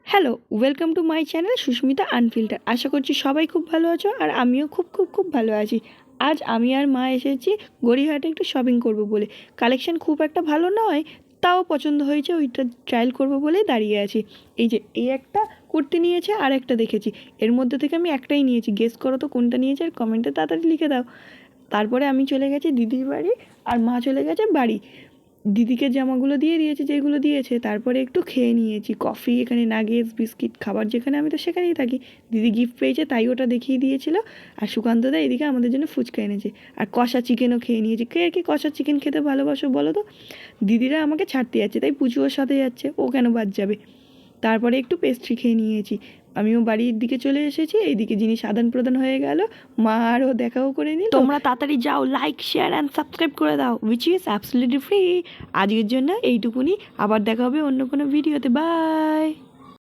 Hello, welcome to my channel Susmita unfilter. আশা করছি সবাই খুব ভালো আছো আর আমিও খুব ভালো আছি। আজ আমি আর মা এসেছি গড়িয়াহাটে একটু শপিং করব বলে। কালেকশন খুব একটা ভালো নয়, তাও পছন্দ হয়েছে, ওইটা ট্রায়াল করব বলেই দাঁড়িয়ে আছি। এই একটা কুর্তি নিয়েছে আর একটা দেখেছি, এর মধ্যে থেকে আমি একটাই নিয়েছি। গেস করো তো কোনটা নিয়েছে আর কমেন্টে তাড়াতাড়ি লিখে দাও। তারপরে আমি চলে গেছি দিদির বাড়ি আর মা চলে গেছে বাড়ি। দিদিকে জামাগুলো দিয়ে দিয়েছে যেগুলো দিয়েছে, তারপরে একটু খেয়ে নিয়েছি কফি, এখানে নাগেটস বিস্কিট খাবার যেখানে আমি তো সেখানেই থাকি। দিদি গিফট পেয়েছে তাই ওটা দেখিয়ে দিয়েছিল। আর সুকান্তদা এদিকে আমাদের জন্য ফুচকা এনেছে আর কষা চিকেনও খেয়ে নিয়েছি। কে কি কষা চিকেন খেতে ভালোবাসো বলো তো? দিদিরা আমাকে ছাড়তে যাচ্ছে, তাই পুচুও সাথে যাচ্ছে, ও কেন বাদ যাবে। তারপরে একটু পেস্ট্রি খেয়ে নিয়েছি। আমিও বাড়ির দিকে চলে এসেছি, এইদিকে জিনিস আদান প্রদান হয়ে গেল, মা আরও দেখাও করে নিল। তোমরা তাড়াতাড়ি যাও, লাইক শেয়ার অ্যান্ড সাবস্ক্রাইব করে দাও, উইচ ইজ অ্যাবসলিউটলি ফ্রি। আজকের জন্য এইটুকুনি, আবার দেখা হবে অন্য কোনো ভিডিওতে। বাই।